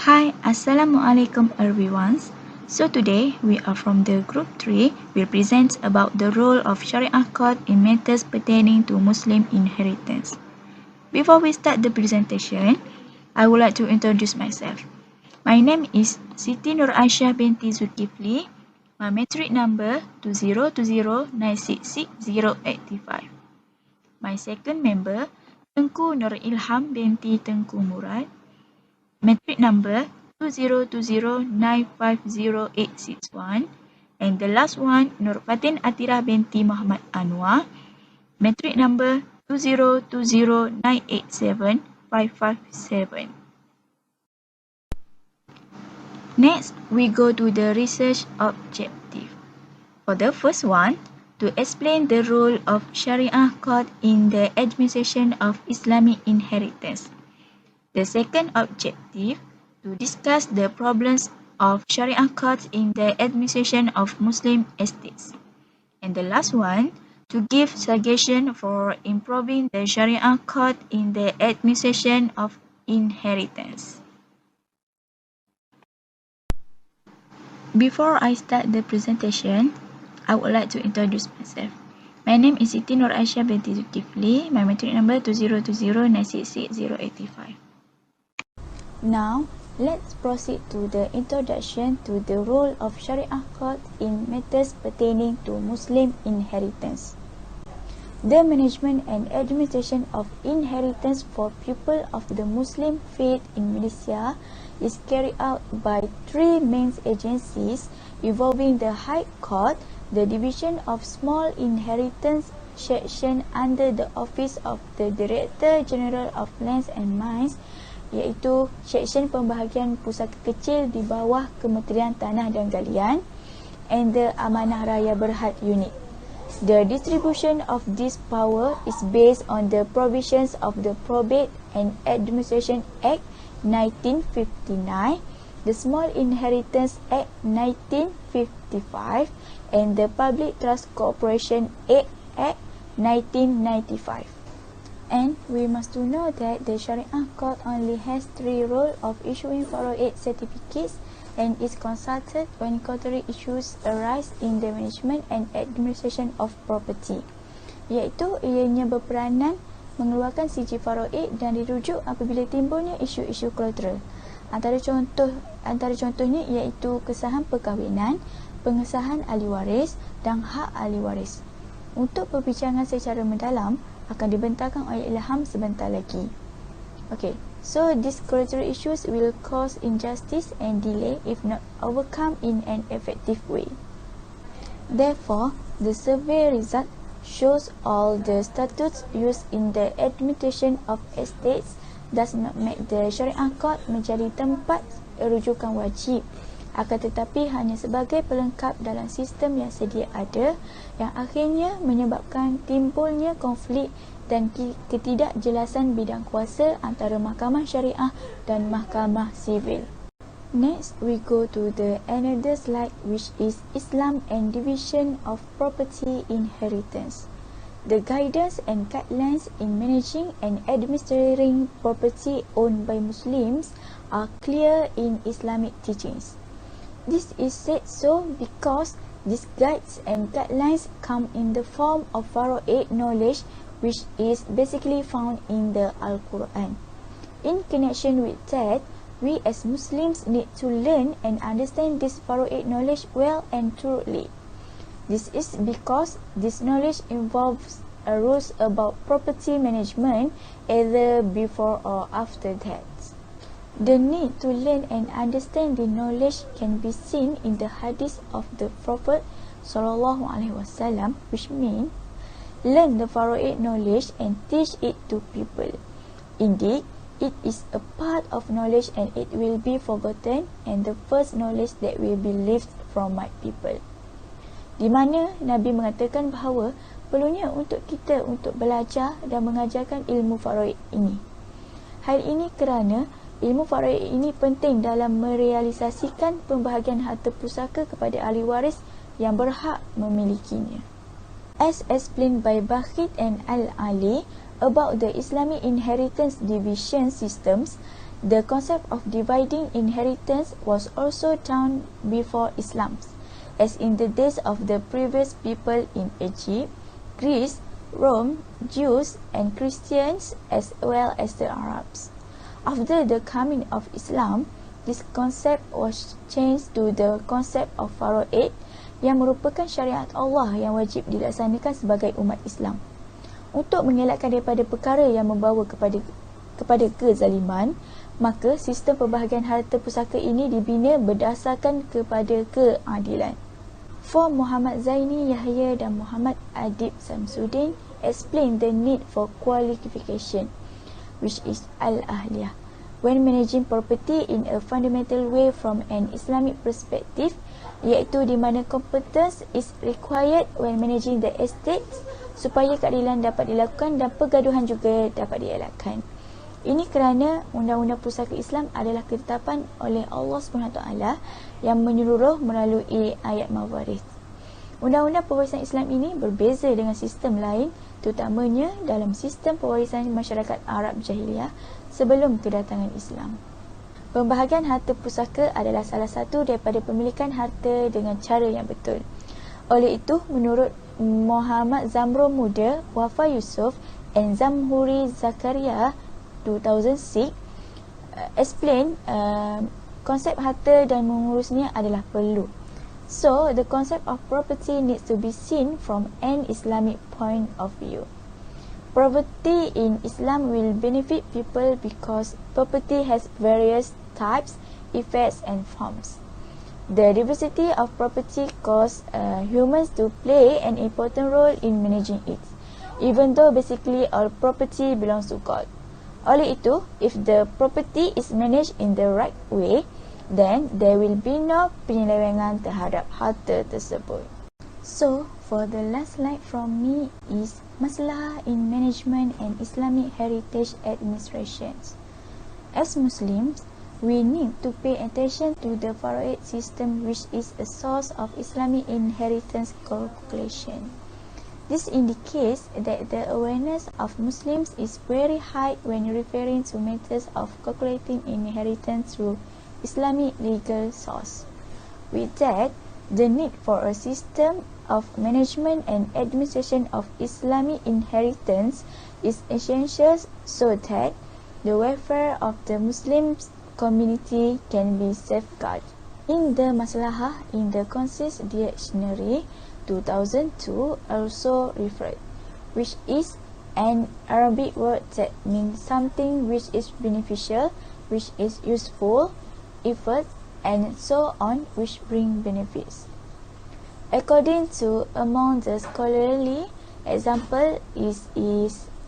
Hi, Assalamualaikum everyone. So today we are from the group 3 will present about the role of Sharia court in matters pertaining to Muslim inheritance. Before we start the presentation, I would like to introduce myself. My name is Siti Nur Aisyah binti Zulkifli. My matric number 2020966085. My second member Tengku Nur Ilham binti Tengku Murad. Matric number 2020950861, and the last one Nur Fatin Atira binti Muhammad Anwar. Matric number 2020987557. Next, we go to the research objective. For the first one, to explain the role of Sharia court in the administration of Islamic inheritance. The second objective, to discuss the problems of Sharia courts in the administration of Muslim estates. And the last one, to give suggestion for improving the Sharia court in the administration of inheritance. Before I start the presentation, I would like to introduce myself. My name is Siti Nur Aisyah binti Zulkifli. My matric number 2020966085. Now, let's proceed to the introduction to the role of Sharia court in matters pertaining to Muslim inheritance. The management and administration of inheritance for people of the Muslim faith in Malaysia is carried out by three main agencies involving the High Court, the Division of Small Inheritance section under the Office of the Director General of Lands and Mines, iaitu Seksyen Pembahagian Pusaka Kecil di bawah Kementerian Tanah dan Galian, and the Amanah Raya Berhad Unit. The distribution of this power is based on the provisions of the Probate and Administration Act 1959, the Small Inheritance Act 1955, and the Public Trust Corporation Act 1995. And we must to know that the Sharia court only has three roles of issuing faraid certificates and is consulted when contrary issues arise in the management and administration of property, iaitu ianya berperanan mengeluarkan siji faraid dan dirujuk apabila timbulnya isu-isu kolateral. Antara contohnya iaitu kesahan perkahwinan, pengesahan ahli waris dan hak ahli waris. Untuk perbincangan secara mendalam akan dibentangkan oleh Ilham sebentar lagi. Okay, so these collateral issues will cause injustice and delay if not overcome in an effective way. Therefore, the survey result shows all the statutes used in the administration of estates does not make the Sharia court menjadi tempat rujukan wajib, akan tetapi hanya sebagai pelengkap dalam sistem yang sedia ada, yang akhirnya menyebabkan timbulnya konflik dan ketidakjelasan bidang kuasa antara mahkamah syariah dan mahkamah sivil. Next, we go to the another slide, which is Islam and division of property inheritance. The guidance and guidelines in managing and administering property owned by Muslims are clear in Islamic teachings. This is said so because these guides and guidelines come in the form of faraid knowledge, which is basically found in the Al-Quran. In connection with that, we as Muslims need to learn and understand this faraid knowledge well and thoroughly. This is because this knowledge involves rules about property management either before or after that. The need to learn and understand the knowledge can be seen in the hadith of the Prophet SAW, which means learn the faraid knowledge and teach it to people. Indeed, it is a part of knowledge and it will be forgotten, and the first knowledge that will be left from my people. Di mana Nabi mengatakan bahawa perlunya untuk kita untuk belajar dan mengajarkan ilmu faraid ini. Hal ini kerana ilmu faraid ini penting dalam merealisasikan pembahagian harta pusaka kepada ahli waris yang berhak memilikinya. As explained by Bakhit and Al-Ali about the Islamic inheritance division systems, The concept of dividing inheritance was also done before Islam, as in the days of the previous people in Egypt, Greece, Rome, Jews and Christians, as well as the Arabs. After the coming of Islam, this concept was changed to the concept of faraid, yang merupakan syariat Allah yang wajib dilaksanakan sebagai umat Islam. Untuk mengelakkan daripada perkara yang membawa kepada kezaliman, maka sistem pembahagian harta pusaka ini dibina berdasarkan kepada keadilan. For Muhammad Zaini Yahya dan Muhammad Adib Samsudin explain the need for qualification, which is al-ahliyah, when managing property in a fundamental way from an Islamic perspective, iaitu di mana competence is required when managing the estates supaya keadilan dapat dilakukan dan pergaduhan juga dapat dielakkan. Ini kerana Undang-Undang Pusaka Islam adalah ketetapan oleh Allah SWT yang menyeluruh melalui ayat mawaris. Undang-Undang Pewarisan Islam ini berbeza dengan sistem lain, terutamanya dalam sistem pewarisan masyarakat Arab Jahiliyah sebelum kedatangan Islam. Pembahagian harta pusaka adalah salah satu daripada pemilikan harta dengan cara yang betul. Oleh itu, menurut Muhammad Zamro Muda, Wafa Yusof and Zamhuri Zakaria 2006 explain konsep harta dan mengurusnya adalah perlu. So, the concept of property needs to be seen from an Islamic point of view. Property in Islam will benefit people because property has various types, effects and forms. The diversity of property causes humans to play an important role in managing it, even though basically all property belongs to God. Oleh itu, if the property is managed in the right way, then there will be no penyelewengan terhadap harta tersebut. So, for the last slide from me is Maslahah in Management and Islamic Heritage Administrations. As Muslims, we need to pay attention to the faraid system, which is a source of Islamic inheritance calculation. This indicates that the awareness of Muslims is very high when referring to matters of calculating inheritance through Islamic legal source. With that, the need for a system of management and administration of Islamic inheritance is essential so that the welfare of the Muslim community can be safeguarded. In the Maslahah in the Concise Dictionary 2002 also referred, which is an Arabic word that means something which is beneficial, which is useful, effort, and so on, which bring benefits. According to among the scholarly example is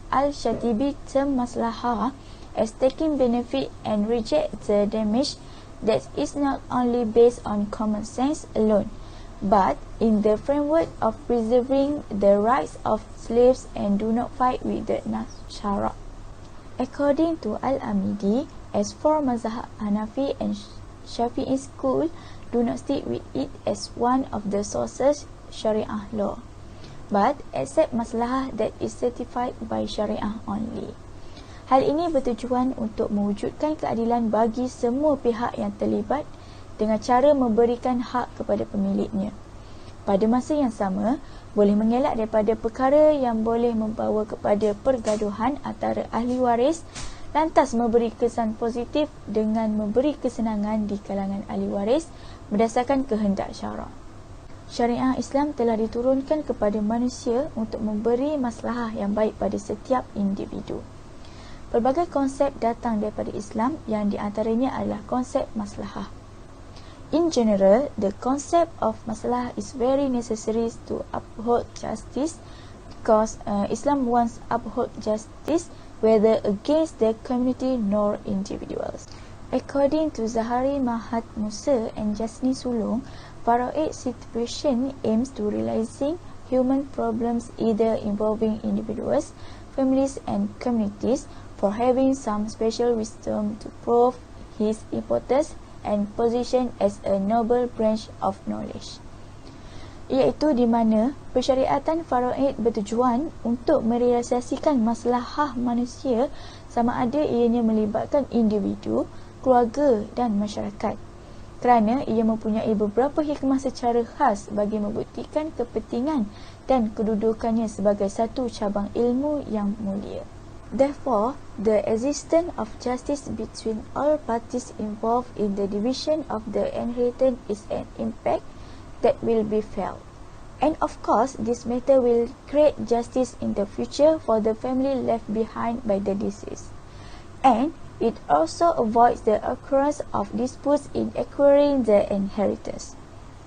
Al-Shatibi term Maslahah as taking benefit and reject the damage that is not only based on common sense alone, but in the framework of preserving the rights of slaves and do not fight with the Nasara. According to Al-Amidi, as for Mazhab Hanafi and Shafi'i school, do not stick with it as one of the sources Sharia law, but accept maslahah that is certified by Sharia only. Hal ini bertujuan untuk mewujudkan keadilan bagi semua pihak yang terlibat dengan cara memberikan hak kepada pemiliknya. Pada masa yang sama, boleh mengelak daripada perkara yang boleh membawa kepada pergaduhan antara ahli waris, lantas memberi kesan positif dengan memberi kesenangan di kalangan ahli waris berdasarkan kehendak syarak. Syariah Islam telah diturunkan kepada manusia untuk memberi maslahah yang baik pada setiap individu. Pelbagai konsep datang daripada Islam yang di antaranya adalah konsep maslahah. In general, the concept of maslahah is very necessary to uphold justice because Islam wants uphold justice whether against the community nor individuals. According to Zahari Mahat Musa and Jasni Sulung, faraid situation aims to realizing human problems either involving individuals, families and communities for having some special wisdom to prove his importance and position as a noble branch of knowledge. iaitu di mana persyariatan faraid bertujuan untuk merealisasikan maslahah manusia sama ada ianya melibatkan individu, keluarga dan masyarakat. Kerana ia mempunyai beberapa hikmah secara khas bagi membuktikan kepentingan dan kedudukannya sebagai satu cabang ilmu yang mulia. Therefore, the existence of justice between all parties involved in the division of the inheritance is an impact that will be felt. And of course, this matter will create justice in the future for the family left behind by the deceased. And it also avoids the occurrence of disputes in acquiring the inheritance.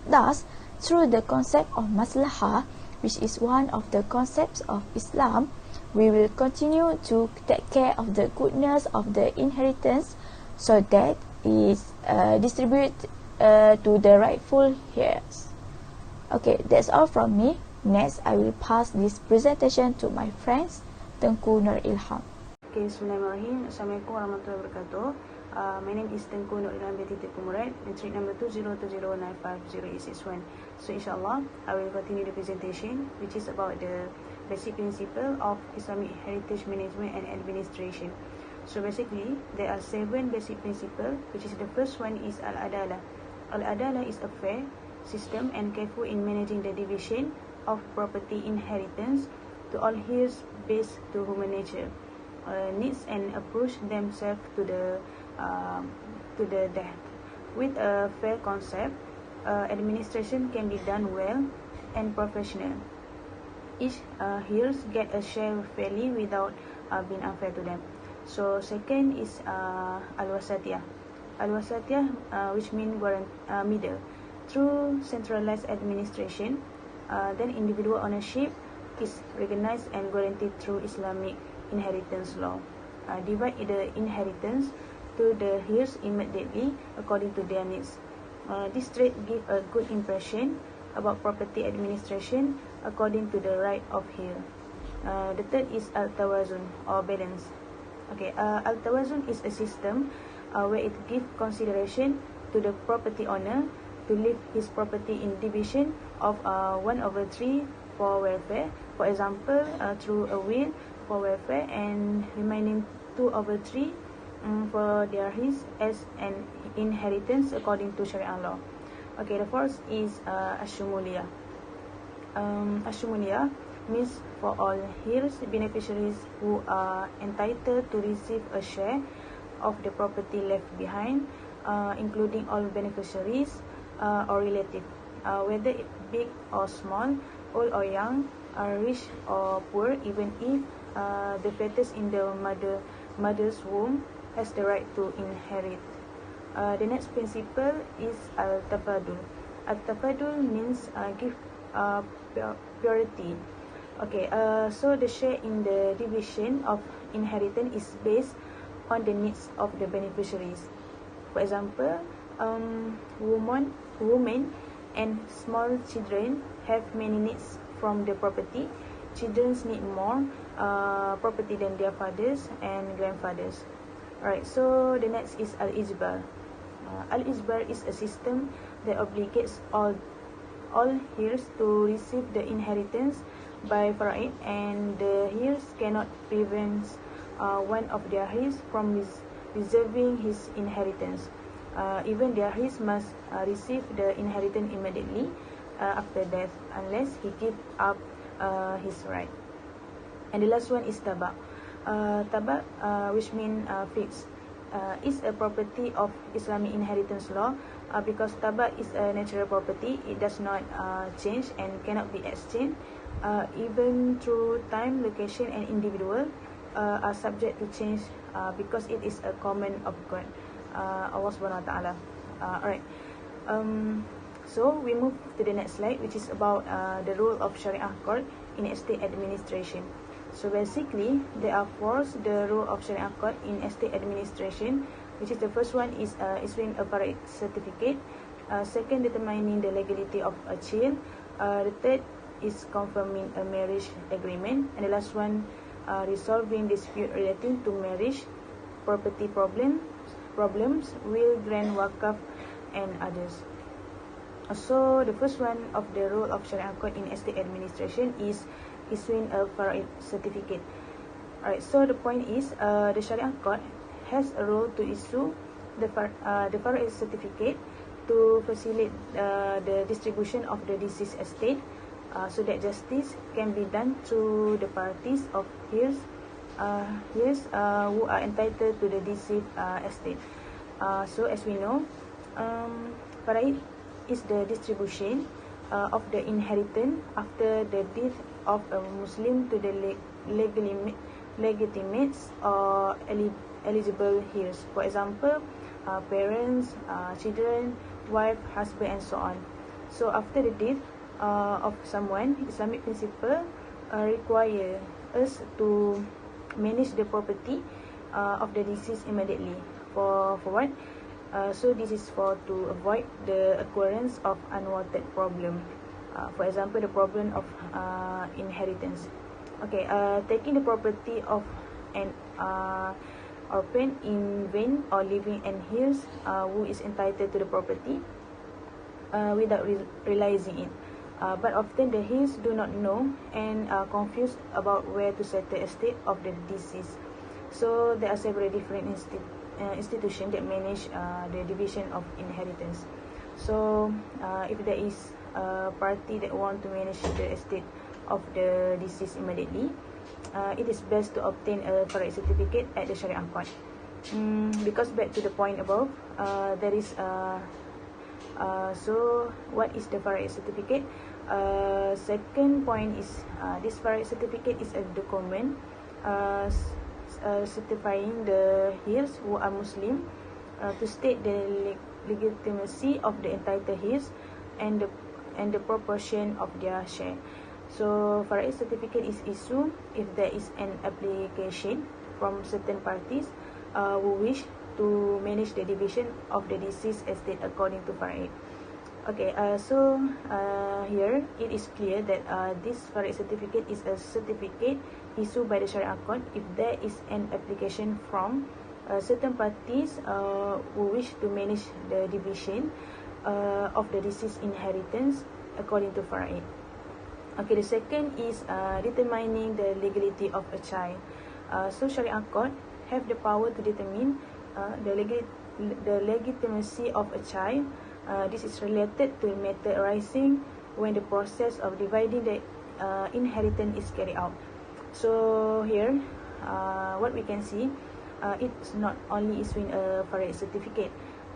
Thus, through the concept of maslahah, which is one of the concepts of Islam, we will continue to take care of the goodness of the inheritance so that it is distributed to the rightful heirs. Okay, that's all from me. Next, I will pass this presentation to my friends, Tengku Nur Ilham. Okay, Bismillahirrahmanirrahim. Assalamualaikum warahmatullahi wabarakatuh. My name is Tengku Nur Ilham binti Tengku Murad, matric number 2020950861. So inshallah, I will continue the presentation, which is about the basic principle of Islamic heritage management and administration. So basically, there are 7 basic principles, which is the first one is Al-Adalah. Al-Adalah is a fair system and careful in managing the division of property inheritance to all heirs based to human nature, needs and approach themselves to the death. With a fair concept, administration can be done well and professional. Each heirs get a share fairly without being unfair to them. So second is Al-Wasatiyah. Al-Wasatiyah, which means middle. Through centralized administration, then individual ownership is recognized and guaranteed through Islamic inheritance law. Divide the inheritance to the heirs immediately according to their needs. This trait gives a good impression about property administration according to the right of heir. The third is Al-Tawazun or balance. Okay, Al-Tawazun is a system where it gives consideration to the property owner to leave his property in division of 1/3 for welfare, for example, through a will for welfare, and remaining 2/3 for their his as an inheritance according to Sharia law. Okay, the fourth is Ash-Shumuliyah. Ash-Shumuliyah means for all heirs, beneficiaries who are entitled to receive a share of the property left behind, including all beneficiaries or relative, whether big or small, old or young, rich or poor, even if the fetus in the mother's womb has the right to inherit. The next principle is Al-Tafadul. Al-Tafadul means give purity. Okay, so the share in the division of inheritance is based on the needs of the beneficiaries. For example, women and small children have many needs from the property. Children need more property than their fathers and grandfathers. Alright, so the next is Al-Ijbar. Al-Ijbar is a system that obligates all heirs to receive the inheritance by faraid, and the heirs cannot prevent one of their heirs from reserving his inheritance. Even their heirs must receive the inheritance immediately after death, unless he gives up his right. And the last one is Tabak. Tabak, which means fixed, is a property of Islamic inheritance law because Tabak is a natural property. It does not change and cannot be exchanged, even through time, location, and individual are subject to change because it is a command of God, Allah Subhanahu Wa Taala. Alright. So we move to the next slide, which is about the role of Sharia court in estate administration. So basically, there are 4 the role of Sharia court in estate administration, which is the first one is issuing a faraid certificate, second determining the legality of a child, the third is confirming a marriage agreement, and the last one resolving dispute relating to marriage, property problems, will, grant, wakaf, and others. So the first one of the role of Sharia Court in estate administration is issuing a Faraid certificate. Alright, so the point is the Sharia Court has a role to issue the Faraid certificate to facilitate the distribution of the deceased estate, so that justice can be done through the parties of heirs who are entitled to the deceased estate. So as we know, Faraid is the distribution of the inheritance after the death of a Muslim to the legitimate or eligible heirs. For example, parents, children, wife, husband, and so on. So after the death of someone, Islamic principle require us to manage the property of the deceased immediately. For what? So this is to avoid the occurrence of unwanted problem. For example, the problem of inheritance. Okay, taking the property of an orphan in vain or leaving an heirs who is entitled to the property without realizing it. But often the heirs do not know and are confused about where to set the estate of the deceased. So there are several different institutions that manage the division of inheritance. So if there is a party that want to manage the estate of the deceased immediately, it is best to obtain a Faraid certificate at the Sharia Court. Because back to the point above, there is so what is the Faraid certificate? Second point is this Faraid certificate is a document certifying the heirs who are Muslim to state the legitimacy of the entitled heirs and the proportion of their share. So Faraid certificate is issued if there is an application from certain parties who wish to manage the division of the deceased estate according to Faraid. Okay, so here it is clear that this Faraid certificate is a certificate issued by the Sharia Court if there is an application from certain parties who wish to manage the division of the deceased inheritance according to Faraid. Okay, the second is determining the legality of a child. So Sharia Court have the power to determine the legitimacy of a child. This is related to a matter arising when the process of dividing the inheritance is carried out. So here, what we can see, it's not only issuing a Faraid certificate,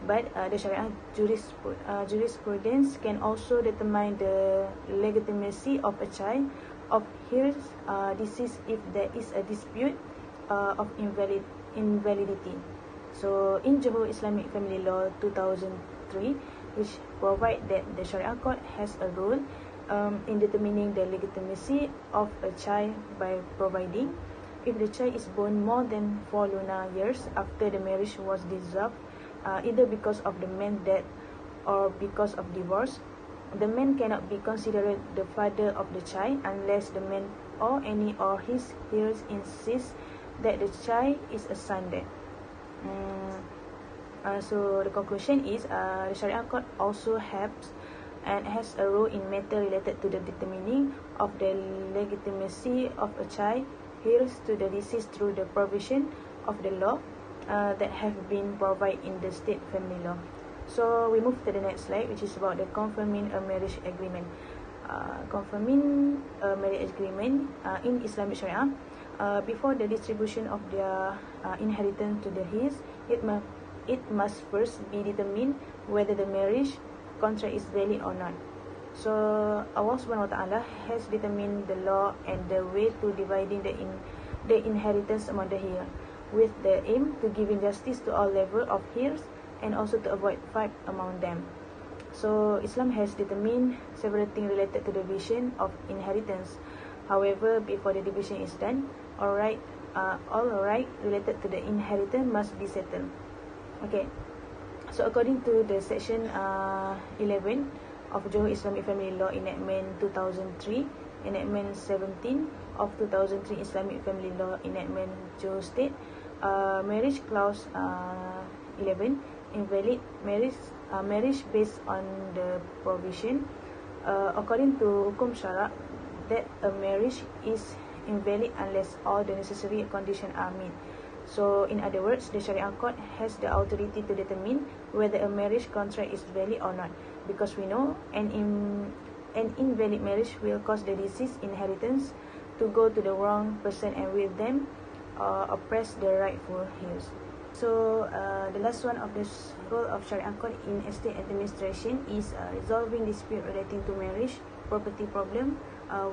but the Sharia jurisprudence can also determine the legitimacy of a child of heirs deceased if there is a dispute of invalidity. So in Johor Islamic Family Law 2003, which provide that the Sharia Court has a role in determining the legitimacy of a child by providing if the child is born more than 4 lunar years after the marriage was dissolved, either because of the man's death or because of divorce, the man cannot be considered the father of the child unless the man or any of his heirs insist that the child is a son dead. So the conclusion is the Sharia Court also helps and has a role in matter related to the determining of the legitimacy of a child heirs to the deceased through the provision of the law that have been provided in the state family law. So we move to the next slide, which is about the confirming a marriage agreement. Confirming a marriage agreement in Islamic Sharia, before the distribution of their inheritance to the heirs, it must first be determined whether the marriage contract is valid or not. So Allah Subhanahu Wa Taala has determined the law and the way to dividing the inheritance among the heirs, with the aim to giving justice to all level of heirs and also to avoid fight among them. So Islam has determined several things related to the division of inheritance. However, before the division is done, all right related to the inheritance must be settled. Okay, so according to the section 11 of Johor Islamic Family Law Enactment 2003, Enactment 17 of 2003 Islamic Family Law Enactment Johor State, marriage clause 11 invalid marriage based on the provision. According to Hukum Syarak, that a marriage is invalid unless all the necessary conditions are met. So, in other words, the Sharia court has the authority to determine whether a marriage contract is valid or not, because we know an invalid marriage will cause the deceased inheritance to go to the wrong person and with them oppress the rightful heirs. So, the last one of this role of Sharia court in estate administration is resolving dispute relating to marriage, property problem,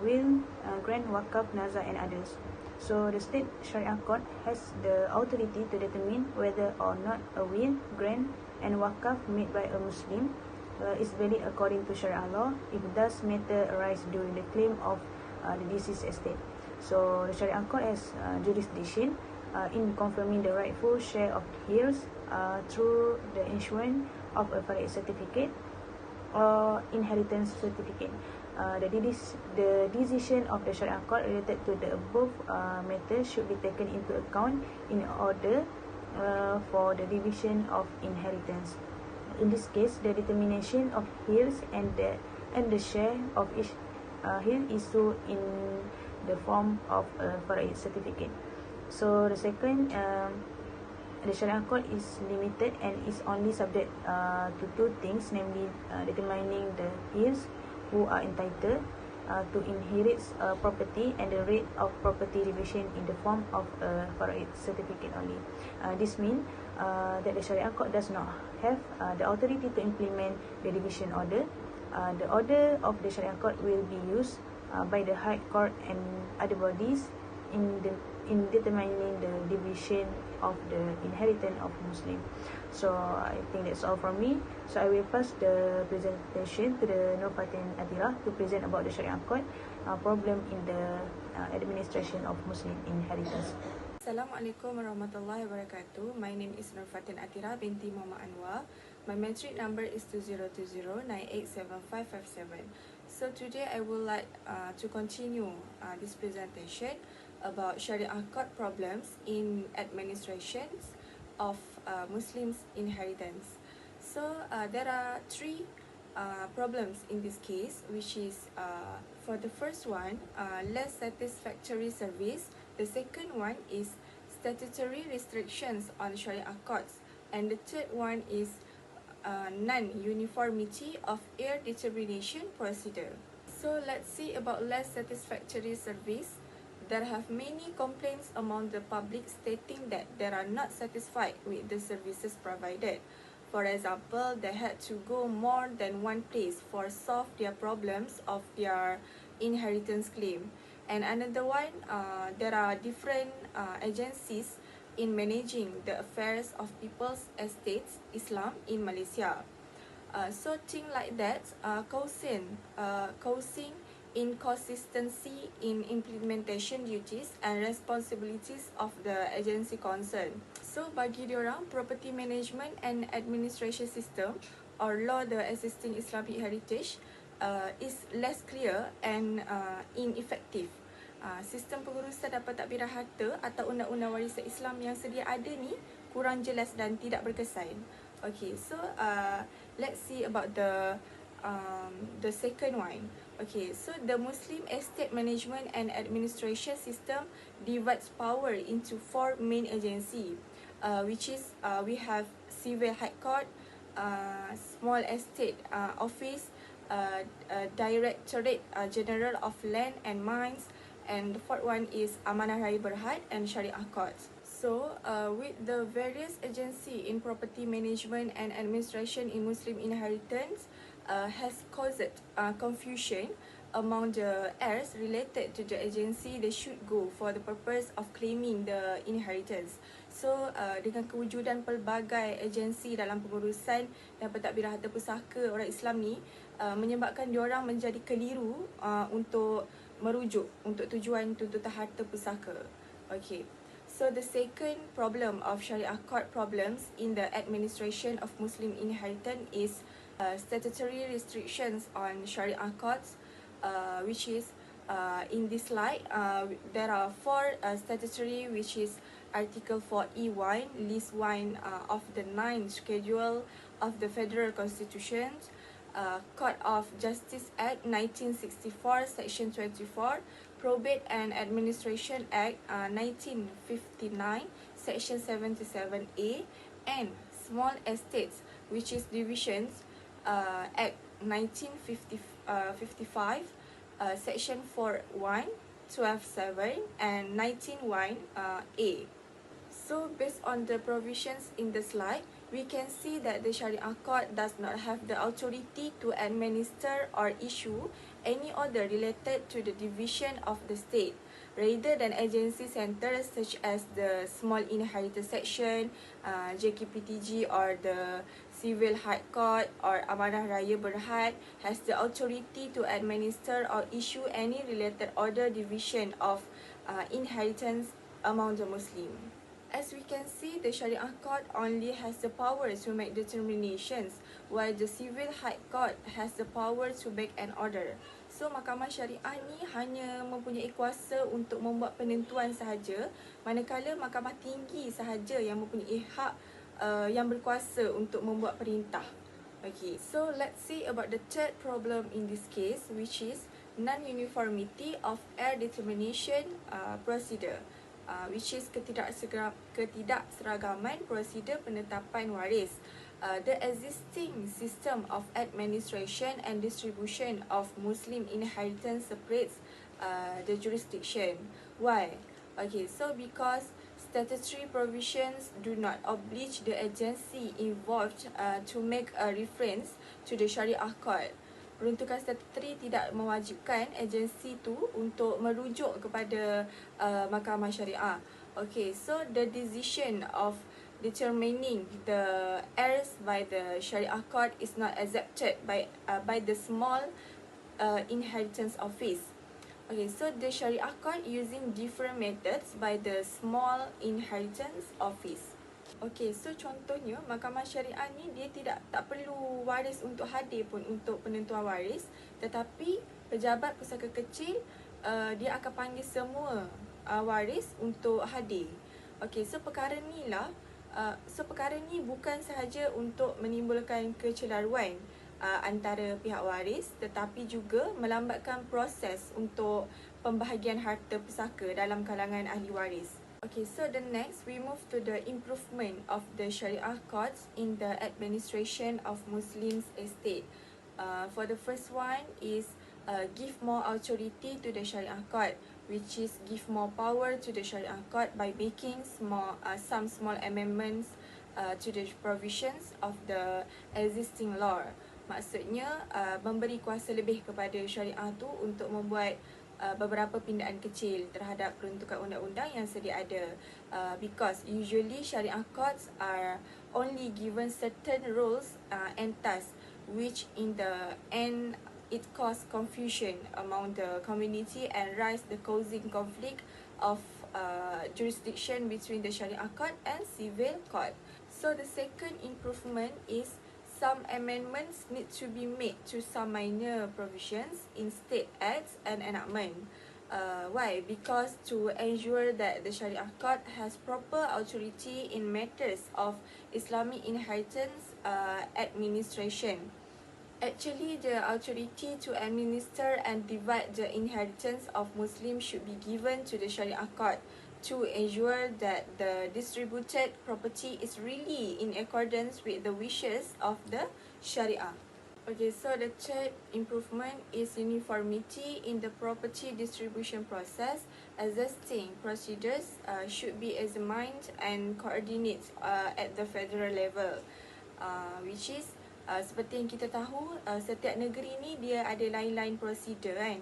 will, grant, wakaf, nazar, and others. So, the state Sharia court has the authority to determine whether or not a will, grant, and wakaf made by a Muslim is valid according to Sharia law if does matter arise during the claim of the deceased estate. So, the Sharia court has jurisdiction in confirming the rightful share of heirs through the issuance of a faraid certificate or inheritance certificate. The decision of the Sharia court related to the above matter should be taken into account in order for the division of inheritance. In this case, the determination of heirs and the share of each heir issued in the form of a faraid certificate. So the second, the Sharia court is limited and is only subject to two things, namely determining the heirs who are entitled to inherit property and the rate of property division in the form of a faraid certificate only. This means that the Sharia court does not have the authority to implement the division order. The order of the Sharia court will be used by the High Court and other bodies in determining the division of the inheritance of Muslim. So I think that's all from me. So I will pass the presentation to the Nur Fatin Atira to present about the Sharia court problem in the administration of Muslim inheritance. Assalamualaikum warahmatullahi wabarakatuh. My name is Nur Fatin Atira binti Muhammad Anwar. My matric number is 2020987557. So today I would like to continue this presentation about Sharia court problems in administrations of Muslims inheritance. So there are three problems in this case, which is for the first one, less satisfactory service. The second one is statutory restrictions on Sharia courts, and the third one is non-uniformity of heir determination procedure. So let's see about less satisfactory service. There have many complaints among the public stating that they are not satisfied with the services provided. For example, they had to go more than one place for solve their problems of their inheritance claim. And another one, there are different agencies in managing the affairs of people's estates, Islam in Malaysia. So things like that causing inconsistency in implementation duties and responsibilities of the agency concerned. So bagi diorang, property management and administration system or law the existing Islamic heritage is less clear and ineffective. Sistem pengurusan dapat takbirah harta atau undang-undang warisan Islam yang sedia ada ni kurang jelas dan tidak berkesan. Okay, so let's see about the second one. Okay, so the Muslim estate management and administration system divides power into four main agencies, which is we have civil high court, small estate office, directorate general of land and mines, and the fourth one is Amanah Raya Berhad and Syariah courts. So, with the various agency in property management and administration in Muslim inheritance has caused confusion among the heirs related to the agency they should go for the purpose of claiming the inheritance. So, dengan kewujudan pelbagai agensi dalam pengurusan dan pentadbiran harta pusaka orang Islam ni menyebabkan diorang menjadi keliru untuk merujuk untuk tujuan tuntutan harta pusaka. Okay. So the second problem of Sharia court problems in the administration of Muslim inheritance is statutory restrictions on Sharia courts, which is in this slide there are four statutory, which is Article 4E1, List 1 of the 9th Schedule of the Federal Constitution, Court of Justice Act 1964, Section 24, Probate and Administration Act 1959, Section 77A, and Small Estates, which is Divisions Act 1955, Section 4.1, 12.7, and 19.1A. So based on the provisions in the slide, we can see that the Sharia Court does not have the authority to administer or issue any order related to the division of the state, rather than agency centers such as the Small Inheritance Section, JKPTG, or the Civil High Court or Amanah Raya Berhad has the authority to administer or issue any related order division of inheritance among the Muslim. As we can see, the Sharia Court only has the power to make determinations, while the Civil High Court has the power to make an order. So, Mahkamah Syariah ni hanya mempunyai kuasa untuk membuat penentuan sahaja, manakala Mahkamah Tinggi sahaja yang mempunyai hak yang berkuasa untuk membuat perintah. Okay, so let's see about the third problem in this case, which is non-uniformity of heir determination procedure. Which is ketidakseragaman prosedur penetapan waris. The existing system of administration and distribution of Muslim inheritance separates the jurisdiction. Why? Okay, so because statutory provisions do not oblige the agency involved to make a reference to the Sharia Court. Peruntukan statutory tidak mewajibkan agensi tu untuk merujuk kepada Mahkamah Syariah. Okay, so the decision of determining the heirs by the Sharia Court is not accepted by the Small Inheritance Office. Okay, so the Sharia Court using different methods by the Small Inheritance Office. Okey, so contohnya Mahkamah Syariah ni dia tak perlu waris untuk hadir pun untuk penentuan waris, tetapi pejabat pusaka kecil dia akan panggil semua waris untuk hadir. Okey, so perkara ni bukan sahaja untuk menimbulkan kecelaruan antara pihak waris, tetapi juga melambatkan proses untuk pembahagian harta pusaka dalam kalangan ahli waris. Okay, so the next we move to the improvement of the Sharia courts in the administration of Muslims estate. For the first one is give more authority to the Sharia court, which is give more power to the Sharia court by making some small amendments to the provisions of the existing law. Maksudnya memberi kuasa lebih kepada Syariah tu untuk membuat beberapa pindaan kecil terhadap peruntukan undang-undang yang sedia ada, because usually Sharia courts are only given certain rules and tasks which in the end it cause confusion among the community and rise the causing conflict of jurisdiction between the Sharia court and civil court. So the second improvement is some amendments need to be made to some minor provisions in state acts and enactment. Why? Because to ensure that the Sharia court has proper authority in matters of Islamic inheritance administration. Actually, the authority to administer and divide the inheritance of Muslims should be given to the Sharia court to ensure that the distributed property is really in accordance with the wishes of the Sharia. Okay, so the third improvement is uniformity in the property distribution process. Existing procedures should be examined and coordinated at the federal level, which is seperti yang kita tahu, setiap negeri ni dia ada lain-lain prosedur kan.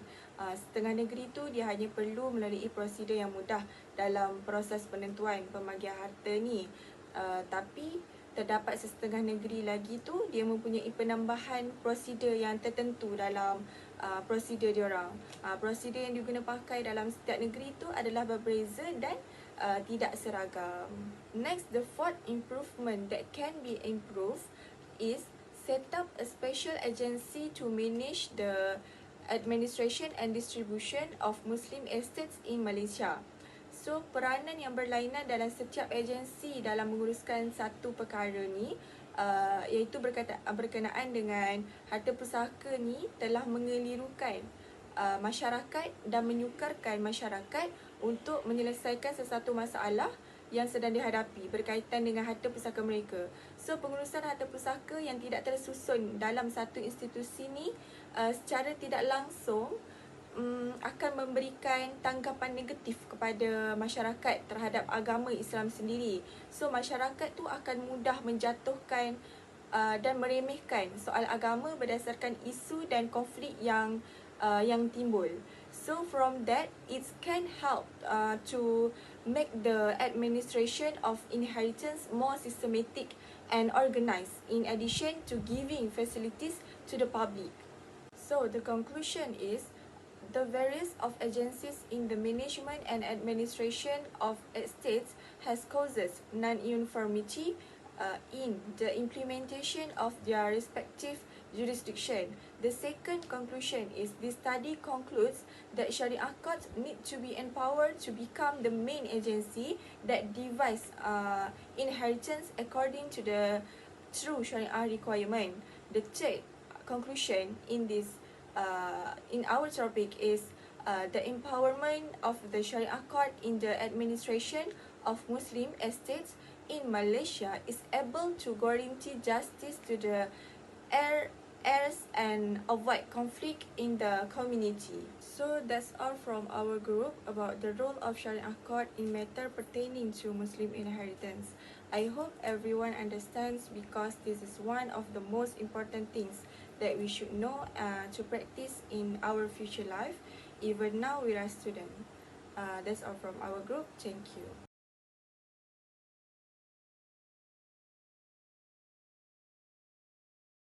Setengah negeri tu dia hanya perlu melalui prosedur yang mudah dalam proses penentuan pembagian harta ni. Tapi terdapat setengah negeri lagi tu dia mempunyai penambahan prosedur yang tertentu dalam prosedur diorang. Prosedur yang diguna pakai dalam setiap negeri tu adalah berbeza dan tidak seragam. Next, the fourth improvement that can be improved is set up a special agency to manage the administration and distribution of Muslim estates in Malaysia. So, peranan yang berlainan dalam setiap agensi dalam menguruskan satu perkara ni iaitu berkenaan dengan harta pusaka ni telah mengelirukan masyarakat dan menyukarkan masyarakat untuk menyelesaikan sesuatu masalah yang sedang dihadapi berkaitan dengan harta pusaka mereka. So, pengurusan harta pusaka yang tidak tersusun dalam satu institusi ni secara tidak langsung akan memberikan tanggapan negatif kepada masyarakat terhadap agama Islam sendiri. So, masyarakat tu akan mudah menjatuhkan dan meremehkan soal agama berdasarkan isu dan konflik yang timbul. So, from that, it can help to make the administration of inheritance more systematic and organized, in addition to giving facilities to the public. So, the conclusion is, the various of agencies in the management and administration of estates has causes non-uniformity in the implementation of their respective jurisdiction. The second conclusion is, this study concludes that Syariah courts need to be empowered to become the main agency that divides inheritance according to the true Syariah requirement. The third conclusion in this in our topic is the empowerment of the Sharia court in the administration of Muslim estates in Malaysia is able to guarantee justice to the heirs and avoid conflict in the community. So that's all from our group about the role of Sharia court in matter pertaining to Muslim inheritance. I hope everyone understands, because this is one of the most important things that we should know to practice in our future life, even now we are students. That's all from our group. Thank you.